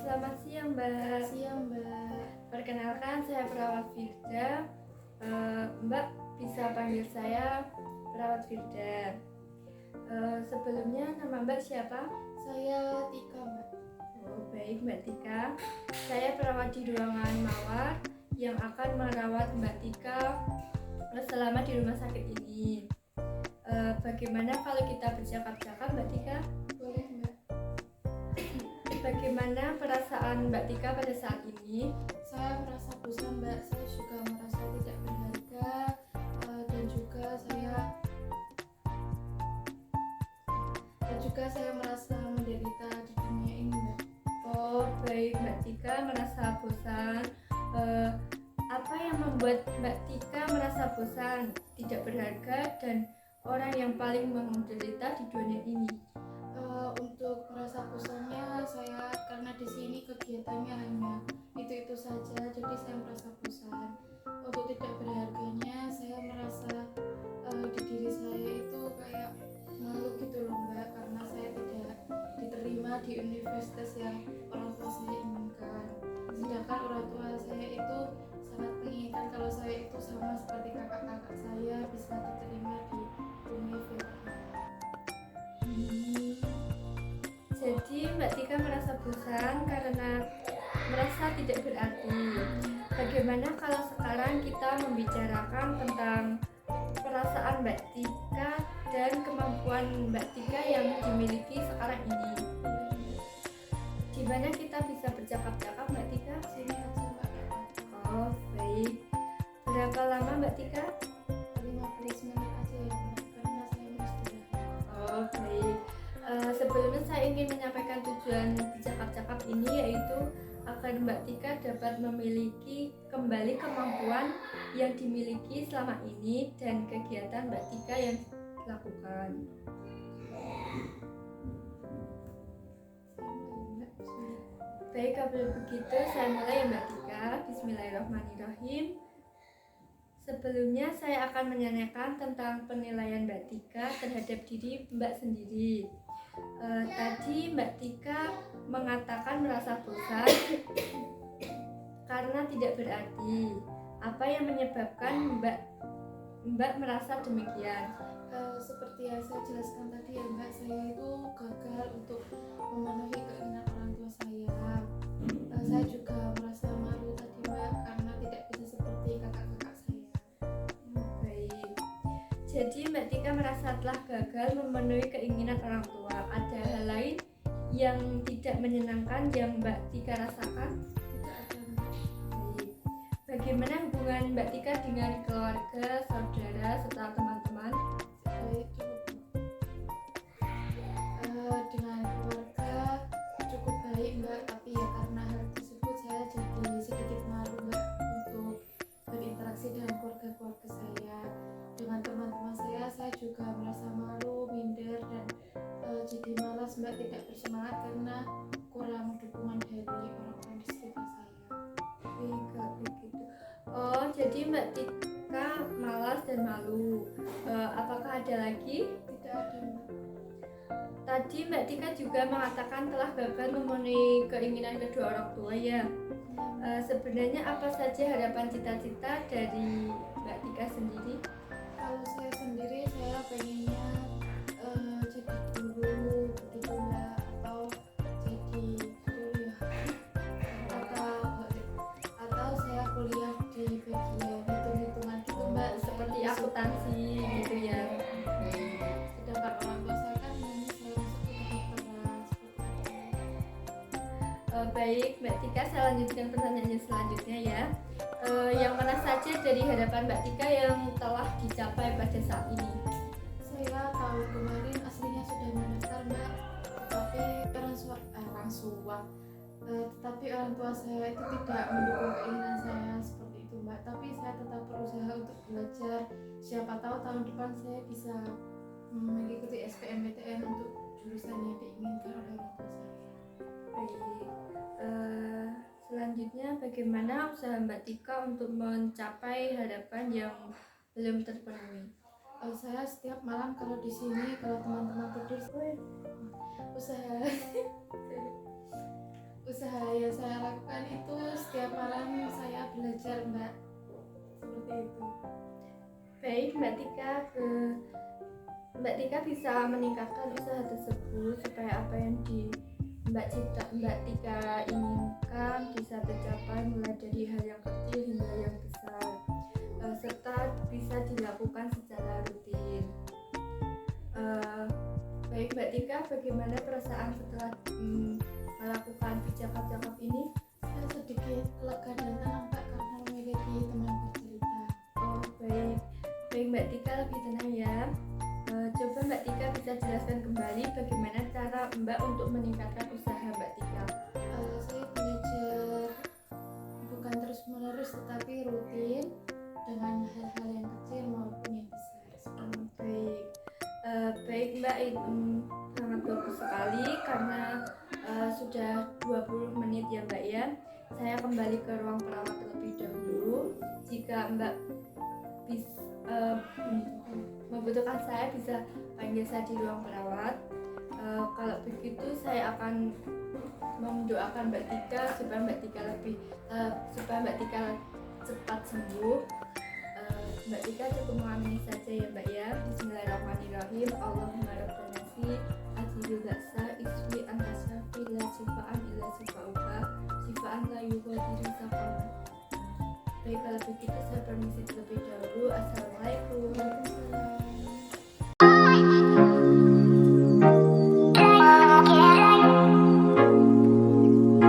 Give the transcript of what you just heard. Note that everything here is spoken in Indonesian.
Selamat siang, Mbak. Siang, Mbak. Perkenalkan, saya Perawat Firda. Mbak bisa panggil saya Perawat Firda. Sebelumnya nama Mbak siapa? Saya Tika, Mbak. Oh, baik, Mbak Tika. Saya perawat di ruangan mawar yang akan merawat Mbak Tika selama di rumah sakit ini. Bagaimana kalau kita bercakap-cakap, Mbak Tika? Boleh, Mbak. Bagaimana perasaan Mbak Tika pada saat ini? Saya merasa bosan, Mbak. Saya juga merasa tidak berharga, dan juga saya merasa menderita di dunia ini, Mbak. Oh, baik, Mbak Tika merasa bosan. Apa yang membuat Mbak Tika merasa bosan, tidak berharga, dan orang yang paling menderita di dunia ini? Untuk merasa bosannya saya karena di sini kegiatannya hanya itu saja, jadi saya merasa bosan. Untuk tidak berharganya, saya merasa di diri saya itu kayak malu gitu loh, Mbak, karena saya tidak diterima di universitas yang orang tua saya inginkan. Sedangkan orang tua saya itu sangat menginginkan kalau saya itu sama seperti kakak-kakak saya bisa diterima di universitas. Jadi Mbak Tika merasa bosan karena merasa tidak berarti. Bagaimana kalau sekarang kita membicarakan tentang perasaan Mbak Tika dan kemampuan Mbak Tika yang dimiliki sekarang ini? Di mana kita bisa bercakap-cakap, Mbak Tika? Sini aja, Mbak. Oh, baik. Berapa lama Mbak Tika? 15 menit aja ya, Mbak, karena saya mau istirahat. Oh, baik. Sebelumnya saya ingin menyampaikan tujuan bercakap-cakap ini, yaitu agar Mbak Tika dapat memiliki kembali kemampuan yang dimiliki selama ini dan kegiatan Mbak Tika yang dilakukan. Baik, kalau begitu saya mulai ya Mbak Tika. Bismillahirrahmanirrahim. Sebelumnya saya akan menanyakan tentang penilaian Mbak Tika terhadap diri Mbak sendiri. Tadi Mbak Tika mengatakan merasa bosan karena tidak berarti. Apa yang menyebabkan Mbak merasa demikian? Seperti yang saya jelaskan tadi ya, Mbak, saya itu gagal untuk memenuhi keinginan orang tua saya. Saya juga merasa malu tadi, Mbak, karena tidak bisa seperti kakak-kakak saya. Baik. Jadi Mbak Tika merasa telah gagal memenuhi keinginan orang tua. Ada hal lain yang tidak menyenangkan yang Mbak Tika rasakan? Tidak ada, Mbak. Baik. Bagaimana hubungan Mbak Tika dengan keluarga, saudara, serta teman-teman? Baik, dengan keluarga cukup baik, Mbak, tapi ya karena hal tersebut saya jadi sedikit malu, Mbak, untuk berinteraksi dengan keluarga saya. Dengan teman-teman saya juga merasa malu, minder, dan jadi malas, Mbak, tidak bersemangat karena kurang dukungan dari orang-orang di sekitar saya. Baik, kalau begitu. Oh, jadi Mbak Tika malas dan malu. Apakah ada lagi? Tidak ada, Mbak. Tadi Mbak Tika juga mengatakan telah gagal memenuhi keinginan kedua orang tua ya. Sebenarnya apa saja harapan cita-cita dari Mbak Tika sendiri? Kalau saya sendiri, saya pengennya jadi guru begitu, Mbak, atau jadi kuliah atau saya kuliah di bagian hitung-hitungan gitu, Mbak, Seperti akuntansi gitu ya. sedangkan orang tua saya kan maunya saya masuk ke kedokteran seperti itu. Baik Mbak Tika, saya lanjutkan pertanyaannya selanjutnya ya. Yang mana saja dari harapan Mbak Tika yang telah dicapai pada saat ini? Saya tahun kemarin aslinya sudah mendaftar, Mbak, tetapi tetapi orang tua saya itu tidak mendukung keinginan saya seperti itu, Mbak. Tapi saya tetap berusaha untuk belajar. Siapa tahu tahun depan saya bisa mengikuti SBMPTN untuk jurusan yang diinginkan oleh orang tua saya. Baik. Selanjutnya bagaimana usaha Mbak Tika untuk mencapai harapan yang belum terpenuhi? Saya setiap malam kalau di sini kalau teman-teman tidur, usaha lakukan itu setiap malam saya belajar, Mbak. Seperti itu. Baik Mbak Tika bisa meningkatkan usaha tersebut supaya apa yang Mbak Tika inginkan bisa tercapai, mulai dari hal yang kecil hingga yang besar, serta bisa dilakukan secara rutin. Baik Mbak Tika, bagaimana perasaan setelah melakukan pijat cakap ini? Saya sedikit lega dan tenang, Pak, karena memiliki teman bercerita. Oh baik Mbak Tika, lebih tenang ya. Coba Mbak Tika bisa jelaskan kembali bagaimana cara Mbak untuk meningkatkan usaha Mbak Tika. Saya belajar bukan terus-menerus tetapi rutin dengan hal-hal yang kecil maupun yang besar. Baik Mbak, sangat bagus sekali karena sudah 20 menit ya Mbak ya. Saya kembali ke ruang perawat terlebih dahulu. Jika Mbak membutuhkan saya, bisa panggil saya di ruang perawat. Kalau begitu saya akan mendoakan Mbak Tika supaya Mbak Tika cepat sembuh. Mbak Tika cukup mengamini saja ya Mbak ya. Bismillahirrahmanirrahim. Allahumma rabbana nasi ajilul ba'sa iswi anta syafi la sifaan illa sifauka sifaan la yughadiru saqama. Baik, kalau begitu saya permisi terlebih dahulu. Assalamualaikum. Waalaikumsalam.